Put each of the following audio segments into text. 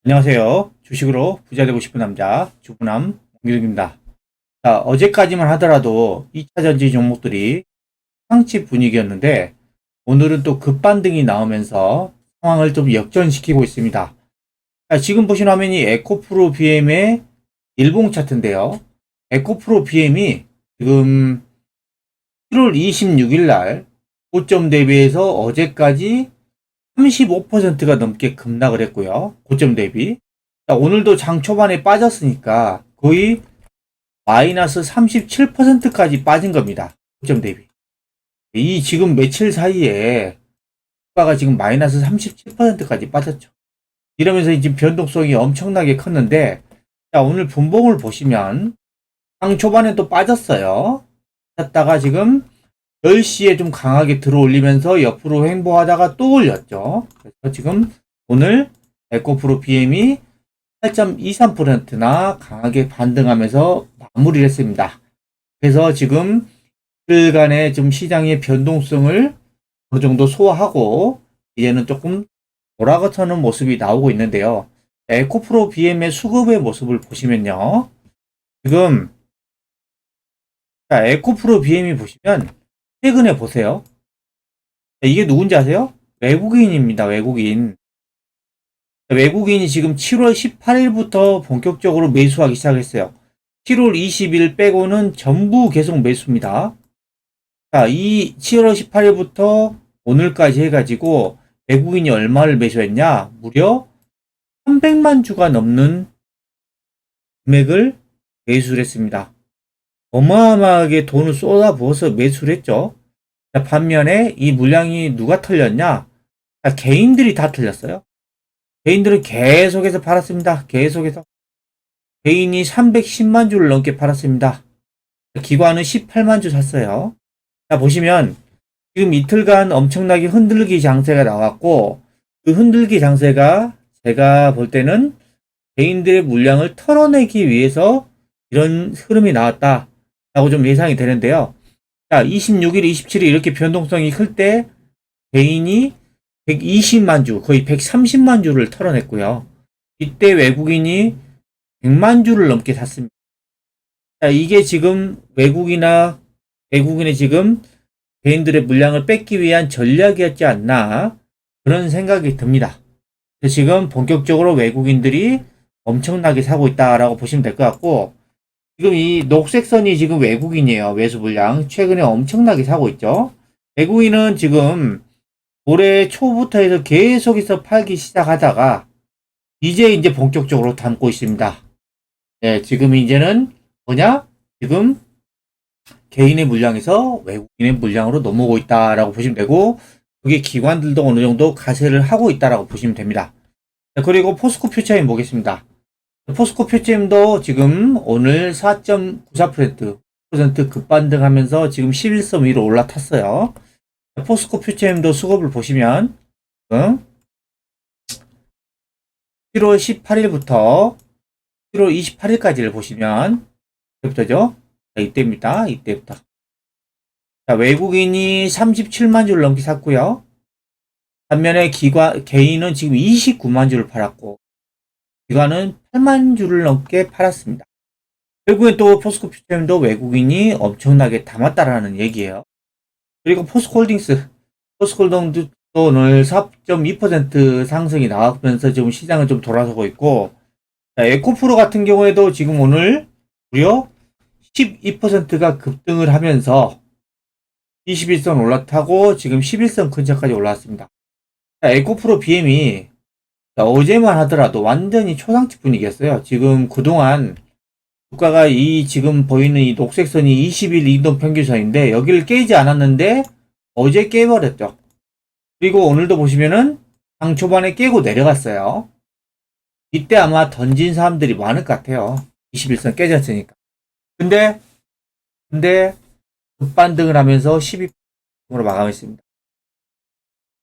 안녕하세요. 주식으로 부자 되고 싶은 남자, 주부남 홍길입니다. 자, 어제까지만 하더라도 2차 전지 종목들이 상치 분위기였는데, 오늘은 또 급반등이 나오면서 상황을 좀 역전시키고 있습니다. 자, 지금 보신 화면이 에코프로 BM의 일봉 차트인데요. 에코프로 BM이 지금 7월 26일 날 고점 대비해서 어제까지 35%가 넘게 급락을 했고요. 고점 대비. 자, 오늘도 장 초반에 빠졌으니까 거의 마이너스 37%까지 빠진 겁니다. 고점 대비. 이 지금 며칠 사이에 주가가 지금 마이너스 37%까지 빠졌죠. 이러면서 지금 변동성이 엄청나게 컸는데, 자, 오늘 분봉을 보시면 장 초반에 또 빠졌어요. 졌다가 지금 10시에 좀 강하게 들어올리면서 옆으로 횡보하다가 또 올렸죠. 그래서 지금 오늘 에코프로 BM이 8.23%나 강하게 반등하면서 마무리를 했습니다. 그래서 지금 이틀간의 좀 시장의 변동성을 어느 정도 소화하고 이제는 조금 돌아가서는 모습이 나오고 있는데요. 에코프로 BM의 수급의 모습을 보시면요. 지금 에코프로 BM이 보시면 최근에 보세요. 이게 누군지 아세요? 외국인입니다. 외국인. 외국인이 지금 7월 18일부터 본격적으로 매수하기 시작했어요. 7월 20일 빼고는 전부 계속 매수입니다. 자, 이 7월 18일부터 오늘까지 해가지고 외국인이 얼마를 매수했냐? 무려 300만 주가 넘는 금액을 매수를 했습니다. 어마어마하게 돈을 쏟아부어서 매수를 했죠. 자, 반면에 이 물량이 누가 털렸냐? 자, 개인들이 다 털렸어요. 개인들은 계속해서 팔았습니다. 계속해서. 개인이 310만 주를 넘게 팔았습니다. 기관은 18만 주 샀어요. 자, 보시면 지금 이틀간 엄청나게 흔들기 장세가 나왔고, 그 흔들기 장세가 제가 볼 때는 개인들의 물량을 털어내기 위해서 이런 흐름이 나왔다라고 좀 예상이 되는데요. 자, 26일, 27일 이렇게 변동성이 클 때 개인이 120만 주, 거의 130만 주를 털어냈고요. 이때 외국인이 100만 주를 넘게 샀습니다. 자, 이게 지금 외국인의 지금 개인들의 물량을 뺏기 위한 전략이었지 않나 그런 생각이 듭니다. 지금 본격적으로 외국인들이 엄청나게 사고 있다라고 보시면 될 것 같고, 지금 이 녹색 선이 지금 외국인이에요. 매수 물량. 최근에 엄청나게 사고 있죠. 외국인은 지금 올해 초부터 해서 계속해서 팔기 시작하다가 이제 본격적으로 담고 있습니다. 네, 지금 이제는 뭐냐? 지금 개인의 물량에서 외국인의 물량으로 넘어오고 있다라고 보시면 되고, 그게 기관들도 어느 정도 가세를 하고 있다라고 보시면 됩니다. 그리고 포스코 퓨처임 보겠습니다. 포스코 퓨처임도 지금 오늘 4.94% 급반등하면서 지금 11선 위로 올라탔어요. 포스코 퓨처임도 수급을 보시면 7월 18일부터 7월 28일까지를 보시면 이때부터죠. 이때입니다. 이때부터. 자, 외국인이 37만 주를 넘게 샀고요. 반면에 개인은 지금 29만 주를 팔았고, 기관은 8만 주를 넘게 팔았습니다. 결국엔 또 포스코 퓨처임도 외국인이 엄청나게 담았다라는 얘기예요. 그리고 포스코홀딩스도 오늘 4.2% 상승이 나오면서 지금 시장은 좀 돌아서고 있고, 자, 에코프로 같은 경우에도 지금 오늘 무려 12%가 급등을 하면서 21선 올라타고 지금 11선 근처까지 올라왔습니다. 자, 에코프로 BM이 어제만 하더라도 완전히 초상집 분위기였어요. 지금 그동안 주가가 이 지금 보이는 이 녹색 선이 20일 이동 평균선인데 여기를 깨지 않았는데 어제 깨버렸죠. 그리고 오늘도 보시면은 장 초반에 깨고 내려갔어요. 이때 아마 던진 사람들이 많을 것 같아요. 21선 깨졌으니까. 근데 급반등을 하면서 12%로 마감했습니다.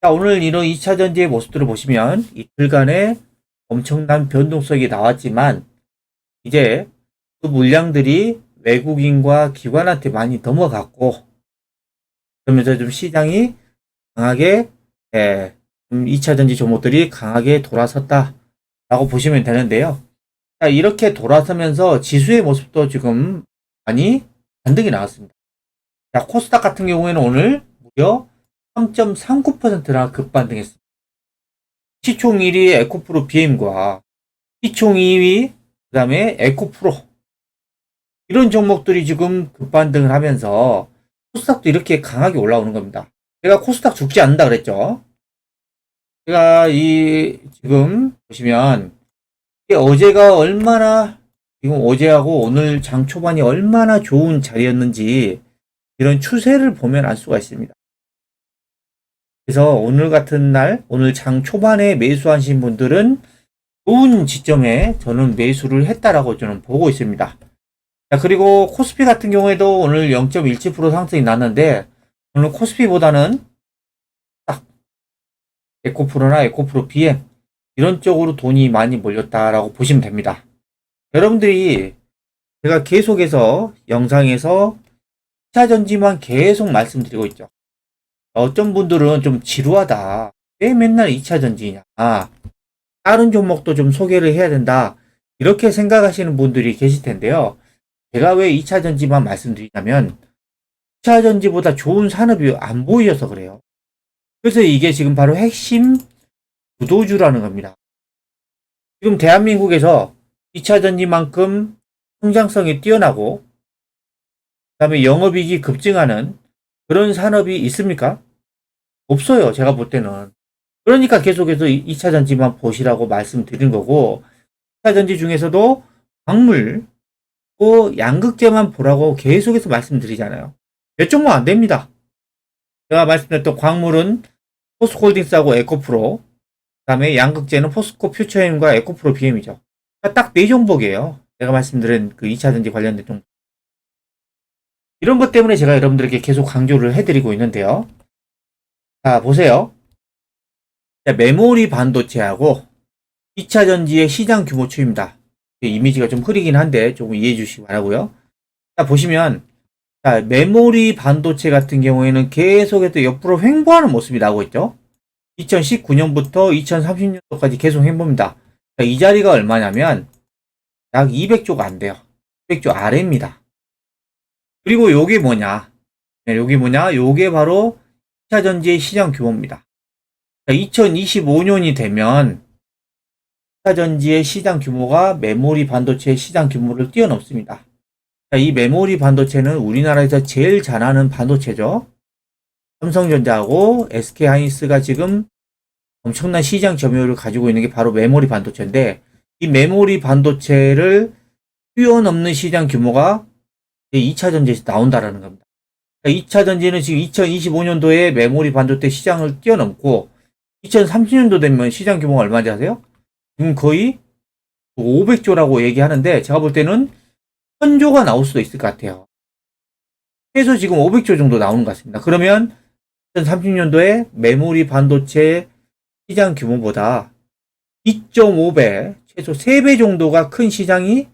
자, 오늘 이런 2차 전지의 모습들을 보시면 이틀간의 엄청난 변동성이 나왔지만 이제 그 물량들이 외국인과 기관한테 많이 넘어갔고, 그러면서 좀 시장이 강하게 2차 전지 종목들이 강하게 돌아섰다. 라고 보시면 되는데요. 자, 이렇게 돌아서면서 지수의 모습도 지금 많이 반등이 나왔습니다. 자, 코스닥 같은 경우에는 오늘 무려 3.39%나 급반등했습니다. 시총 1위 에코프로 BM과 시총 2위, 그 다음에 에코프로. 이런 종목들이 지금 급반등을 하면서 코스닥도 이렇게 강하게 올라오는 겁니다. 제가 코스닥 죽지 않는다 그랬죠. 제가 지금 보시면, 어제가 얼마나, 지금 어제하고 오늘 장 초반이 얼마나 좋은 자리였는지 이런 추세를 보면 알 수가 있습니다. 그래서 오늘 같은 날, 오늘 장 초반에 매수하신 분들은 좋은 지점에 저는 매수를 했다라고 저는 보고 있습니다. 자, 그리고 코스피 같은 경우에도 오늘 0.17% 상승이 났는데, 오늘 코스피보다는 딱 에코프로나 에코프로 BM 이런 쪽으로 돈이 많이 몰렸다라고 보시면 됩니다. 여러분들이 제가 계속해서 영상에서 2차전지만 계속 말씀드리고 있죠. 어떤 분들은 좀 지루하다. 왜 맨날 2차전지냐. 다른 종목도 좀 소개를 해야 된다. 이렇게 생각하시는 분들이 계실 텐데요. 제가 왜 2차전지만 말씀드리냐면 2차전지보다 좋은 산업이 안 보여서 그래요. 그래서 이게 지금 바로 핵심 구도주라는 겁니다. 지금 대한민국에서 2차전지만큼 성장성이 뛰어나고 그다음에 영업이익이 급증하는 그런 산업이 있습니까? 없어요. 제가 볼 때는. 그러니까 계속해서 2차전지만 보시라고 말씀드린 거고 2차전지 중에서도 광물, 양극재만 보라고 계속해서 말씀드리잖아요. 몇 종목 안 됩니다. 제가 말씀드렸던 광물은 포스코홀딩스하고 에코프로, 그 다음에 양극재는 포스코 퓨처엠과 에코프로 BM이죠. 딱 4종목이에요. 제가 말씀드린 그 2차전지 관련된 종목. 이런 것 때문에 제가 여러분들에게 계속 강조를 해드리고 있는데요. 자, 보세요. 자, 메모리 반도체하고 2차전지의 시장 규모 추입니다. 이미지가 좀 흐리긴 한데 조금 이해해 주시기 바라고요. 자, 보시면 자, 메모리 반도체 같은 경우에는 계속해서 옆으로 횡보하는 모습이 나오고 있죠. 2019년부터 2030년도까지 계속 횡보입니다. 자, 이 자리가 얼마냐면 약 200조가 안 돼요. 200조 아래입니다. 그리고 요게 뭐냐? 네, 요게 뭐냐? 요게 바로 2차전지의 시장 규모입니다. 2025년이 되면 2차전지의 시장 규모가 메모리 반도체의 시장 규모를 뛰어넘습니다. 이 메모리 반도체는 우리나라에서 제일 잘하는 반도체죠. 삼성전자하고 SK하이닉스가 지금 엄청난 시장 점유율을 가지고 있는 게 바로 메모리 반도체인데 이 메모리 반도체를 뛰어넘는 시장 규모가 2차전지에서 나온다라는 겁니다. 2차전지는 지금 2025년도에 메모리 반도체 시장을 뛰어넘고 2030년도 되면 시장 규모가 얼마인지 아세요? 지금 거의 500조라고 얘기하는데 제가 볼 때는 1000조가 나올 수도 있을 것 같아요. 최소 지금 500조 정도 나오는 것 같습니다. 그러면 2030년도에 메모리 반도체 시장 규모보다 2.5배, 최소 3배 정도가 큰 시장이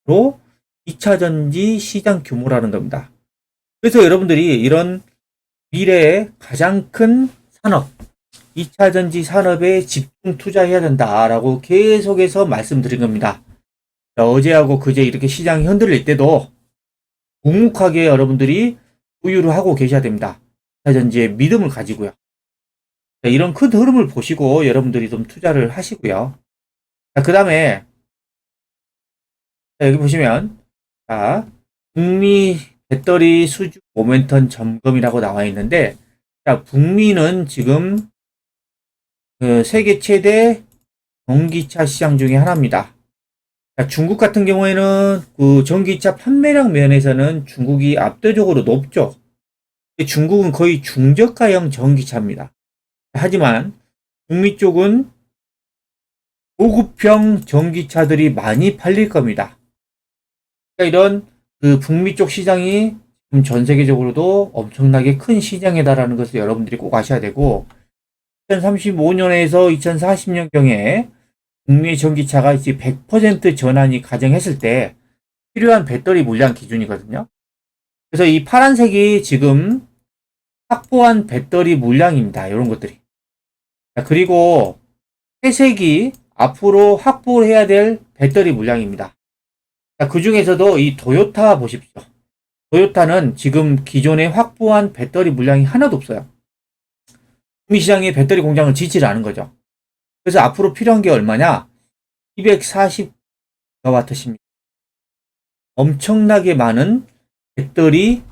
바로 2차전지 시장 규모라는 겁니다. 그래서 여러분들이 이런 미래의 가장 큰 산업, 2차전지 산업에 집중 투자해야 된다라고 계속해서 말씀드린 겁니다. 어제하고 그제 이렇게 시장이 흔들릴 때도 묵묵하게 여러분들이 보유를 하고 계셔야 됩니다. 2차전지에 믿음을 가지고요. 이런 큰 흐름을 보시고 여러분들이 좀 투자를 하시고요. 그 다음에 여기 보시면 자, 북미 배터리 수주 모멘텀 점검이라고 나와 있는데 자, 북미는 지금 세계 최대 전기차 시장 중에 하나입니다. 자, 중국 같은 경우에는 그 전기차 판매량 면에서는 중국이 압도적으로 높죠. 중국은 거의 중저가형 전기차입니다. 하지만 북미 쪽은 고급형 전기차들이 많이 팔릴 겁니다. 그러니까 이런 그 북미 쪽 시장이 전 세계적으로도 엄청나게 큰 시장이다라는 것을 여러분들이 꼭 아셔야 되고 2035년에서 2040년경에 북미 전기차가 이제 100% 전환이 가정했을 때 필요한 배터리 물량 기준이거든요. 그래서 이 파란색이 지금 확보한 배터리 물량입니다. 이런 것들이. 그리고 회색이 앞으로 확보해야 될 배터리 물량입니다. 그 중에서도 이 토요타 보십시오. 토요타는 지금 기존에 확보한 배터리 물량이 하나도 없어요. 북미 시장에 배터리 공장을 짓지를 않은 거죠. 그래서 앞으로 필요한 게 얼마냐? 240GWh입니다. 엄청나게 많은 배터리가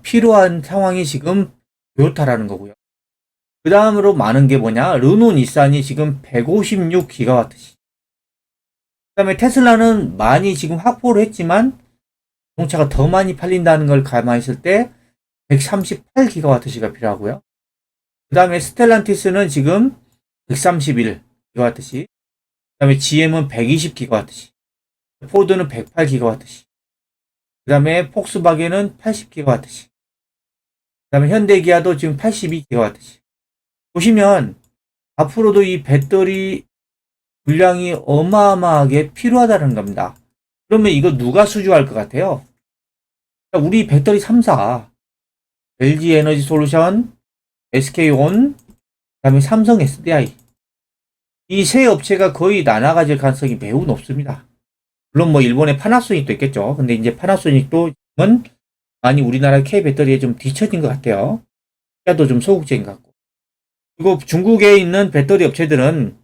필요한 상황이 지금 토요타라는 거고요. 그 다음으로 많은 게 뭐냐? 르노 닛산이 지금 156GWh. 그 다음에 테슬라는 많이 지금 확보를 했지만 자동차가 더 많이 팔린다는 걸 감안했을 때 138GWh가 필요하고요. 그 다음에 스텔란티스는 지금 131GWh. 그 다음에 GM은 120GWh. 포드는 108GWh. 그 다음에 폭스바겐은 80GWh. 그 다음에 현대기아도 지금 82GWh. 보시면 앞으로도 이 배터리 물량이 어마어마하게 필요하다는 겁니다. 그러면 이거 누가 수주할 것 같아요? 우리 배터리 3사, LG 에너지 솔루션, SK온, 그 다음에 삼성 SDI. 이 세 업체가 거의 나눠가질 가능성이 매우 높습니다. 물론 뭐 일본의 파나소닉도 있겠죠. 근데 이제 파나소닉도 많이 우리나라 K 배터리에 좀 뒤처진 것 같아요. 시야도 좀 소극적인 것 같고. 그리고 중국에 있는 배터리 업체들은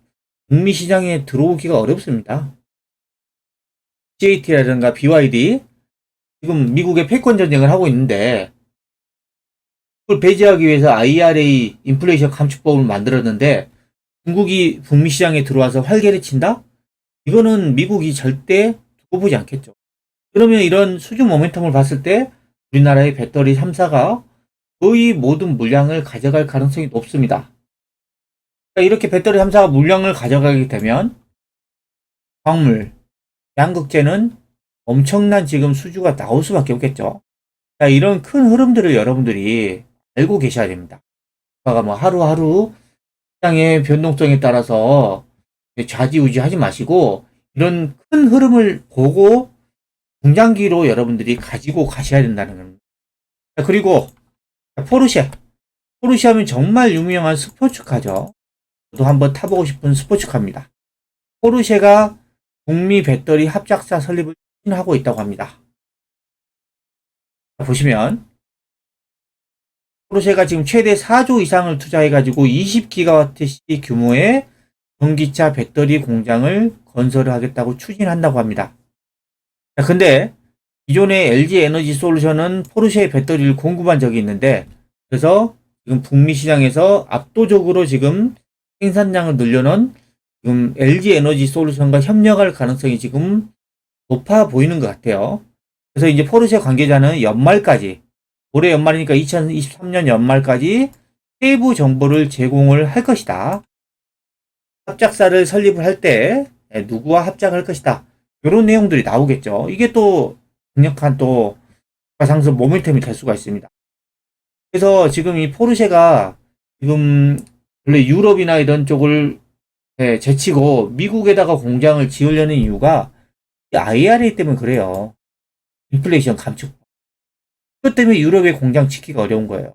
북미 시장에 들어오기가 어렵습니다. CAT라든가 BYD 지금 미국의 패권 전쟁을 하고 있는데 그걸 배제하기 위해서 IRA 인플레이션 감축법을 만들었는데 중국이 북미 시장에 들어와서 활개를 친다? 이거는 미국이 절대 두고 보지 않겠죠. 그러면 이런 수주 모멘텀을 봤을 때 우리나라의 배터리 3사가 거의 모든 물량을 가져갈 가능성이 높습니다. 이렇게 배터리 3사가 물량을 가져가게 되면 광물, 양극재는 엄청난 지금 수주가 나올 수밖에 없겠죠. 이런 큰 흐름들을 여러분들이 알고 계셔야 됩니다. 뭐 하루하루 시장의 변동성에 따라서 좌지우지 하지 마시고 이런 큰 흐름을 보고 중장기로 여러분들이 가지고 가셔야 된다는 겁니다. 그리고 포르쉐 하면 정말 유명한 스포츠카죠. 저도 한번 타보고 싶은 스포츠카입니다. 포르쉐가 북미 배터리 합작사 설립을 추진하고 있다고 합니다. 보시면 포르쉐가 지금 최대 4조 이상을 투자해가지고 20GWh 규모의 전기차 배터리 공장을 건설을 하겠다고 추진한다고 합니다. 근데 기존의 LG 에너지 솔루션은 포르쉐의 배터리를 공급한 적이 있는데 그래서 지금 북미 시장에서 압도적으로 지금 생산량을 늘려놓은 지금 LG 에너지 솔루션과 협력할 가능성이 지금 높아 보이는 것 같아요. 그래서 이제 포르쉐 관계자는 연말까지 올해 연말이니까 2023년 연말까지 세부 정보를 제공을 할 것이다. 합작사를 설립을 할 때 누구와 합작할 것이다. 이런 내용들이 나오겠죠. 이게 또 강력한 또 상승 모멘텀이 될 수가 있습니다. 그래서 지금 이 포르쉐가 지금 원래 유럽이나 이런 쪽을 제치고 미국에다가 공장을 지으려는 이유가 IRA 때문에 그래요. 인플레이션 감축. 그것 때문에 유럽에 공장 짓기가 어려운 거예요.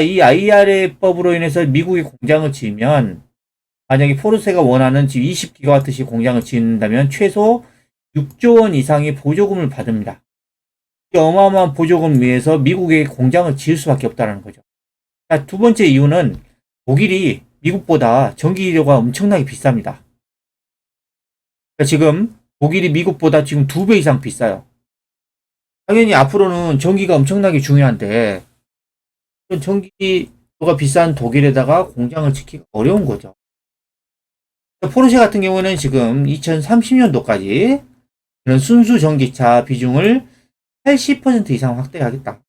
이 IRA법으로 인해서 미국에 공장을 지으면 만약에 포르쉐가 원하는 지금 20GWh 공장을 짓는다면 최소 6조 원 이상의 보조금을 받습니다. 이 어마어마한 보조금 위에서 미국에 공장을 지을 수밖에 없다는 거죠. 두 번째 이유는 독일이 미국보다 전기료가 엄청나게 비쌉니다. 지금 독일이 미국보다 지금 2배 이상 비싸요. 당연히 앞으로는 전기가 엄청나게 중요한데 전기료가 비싼 독일에다가 공장을 짓기가 어려운 거죠. 포르쉐 같은 경우는 지금 2030년도까지 이런 순수 전기차 비중을 80% 이상 확대하겠다.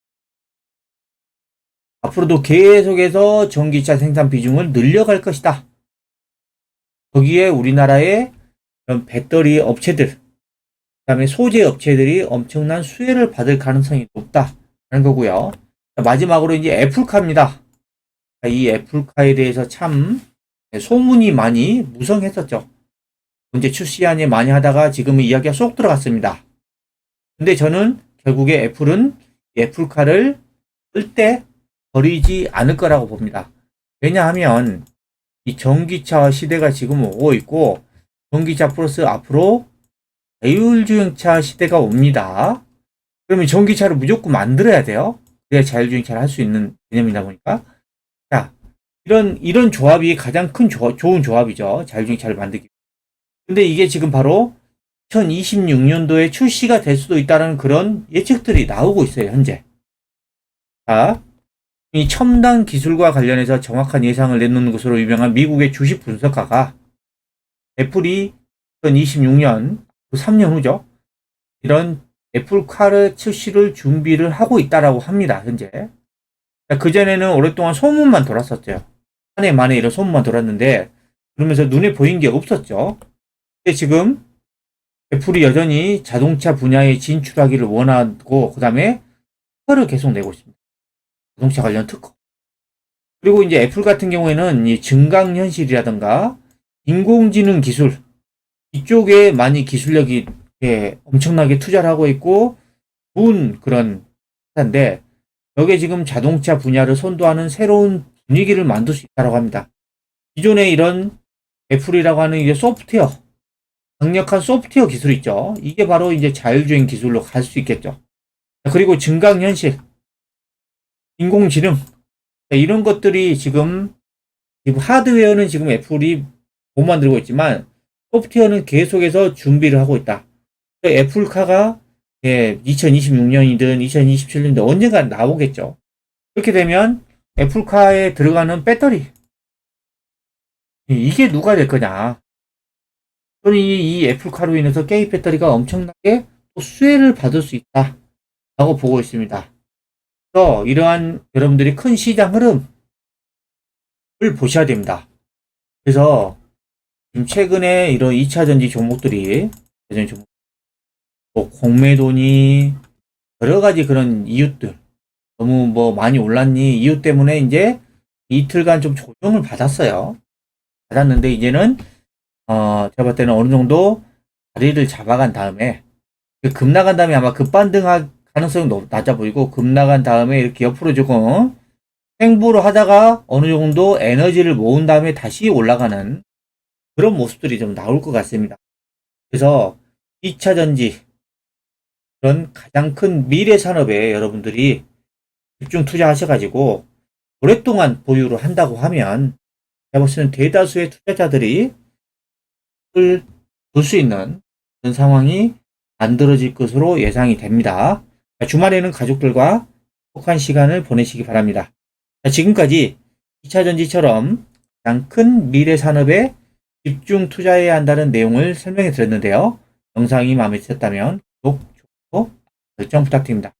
앞으로도 계속해서 전기차 생산 비중을 늘려갈 것이다. 거기에 우리나라의 이런 배터리 업체들, 그 다음에 소재 업체들이 엄청난 수혜를 받을 가능성이 높다는 거고요. 마지막으로 이제 애플카입니다. 이 애플카에 대해서 참 소문이 많이 무성했었죠. 언제 출시하니 많이 하다가 지금은 이야기가 쏙 들어갔습니다. 근데 저는 결국에 애플은 애플카를 절대 버리지 않을 거라고 봅니다. 왜냐하면 이 전기차 시대가 지금 오고 있고, 전기차 플러스 앞으로 자율주행차 시대가 옵니다. 그러면 전기차를 무조건 만들어야 돼요. 그래야 자율주행차를 할 수 있는 개념이다 보니까. 자, 이런 조합이 가장 큰 좋은 조합이죠. 자율주행차를 만들기. 근데 이게 지금 바로 2026년도에 출시가 될 수도 있다는 그런 예측들이 나오고 있어요, 현재. 자, 이 첨단 기술과 관련해서 정확한 예상을 내놓는 것으로 유명한 미국의 주식 분석가가 애플이 2026년, 3년 후죠. 이런 애플카를 출시를 준비를 하고 있다라고 합니다, 현재. 그전에는 오랫동안 소문만 돌았었죠. 한 해 만에 이런 소문만 돌았는데, 그러면서 눈에 보인 게 없었죠. 근데 지금 애플이 여전히 자동차 분야에 진출하기를 원하고, 그 다음에 특허를 계속 내고 있습니다. 자동차 관련 특허. 그리고 이제 애플 같은 경우에는 이 증강현실이라든가 인공지능 기술, 이쪽에 많이 기술력이 엄청나게 투자를 하고 있고, 좋은 그런 회사인데, 여기에 지금 자동차 분야를 선도하는 새로운 분위기를 만들 수 있다고 합니다. 기존에 이런 애플이라고 하는 이제 소프트웨어, 강력한 소프트웨어 기술 있죠. 이게 바로 이제 자율주행 기술로 갈 수 있겠죠. 그리고 증강현실, 인공지능, 이런 것들이 지금 하드웨어는 지금 애플이 못 만들고 있지만 소프트웨어는 계속해서 준비를 하고 있다. 애플카가 2026년이든 2027년이든 언젠가 나오겠죠. 그렇게 되면 애플카에 들어가는 배터리, 이게 누가 될 거냐. 또는 이 애플카로 인해서 게임 배터리가 엄청나게 또 수혜를 받을 수 있다 라고 보고 있습니다. 그래서 이러한 여러분들이 큰 시장 흐름을 보셔야 됩니다. 그래서 지금 최근에 이런 2차전지 종목들이 뭐 공매도니 여러 가지 그런 이유들, 너무 뭐 많이 올랐니 이유 때문에 이제 이틀간 좀 조정을 받았는데 이제는 제가 봤을 때는 어느 정도 자리를 잡아간 다음에 급 나간 다음에 아마 급반등할 가능성이 낮아 보이고, 급 나간 다음에 이렇게 옆으로 조금 횡보를 하다가 어느 정도 에너지를 모은 다음에 다시 올라가는 그런 모습들이 좀 나올 것 같습니다. 그래서 2차 전지, 그런 가장 큰 미래 산업에 여러분들이 집중 투자하셔가지고 오랫동안 보유를 한다고 하면 제가 볼 때는 대다수의 투자자들이 볼 수 있는 그런 상황이 만들어질 것으로 예상이 됩니다. 주말에는 가족들과 행복한 시간을 보내시기 바랍니다. 지금까지 2차전지처럼 가장 큰 미래 산업에 집중 투자해야 한다는 내용을 설명해 드렸는데요. 영상이 마음에 드셨다면 구독, 좋아요, 설정 부탁드립니다.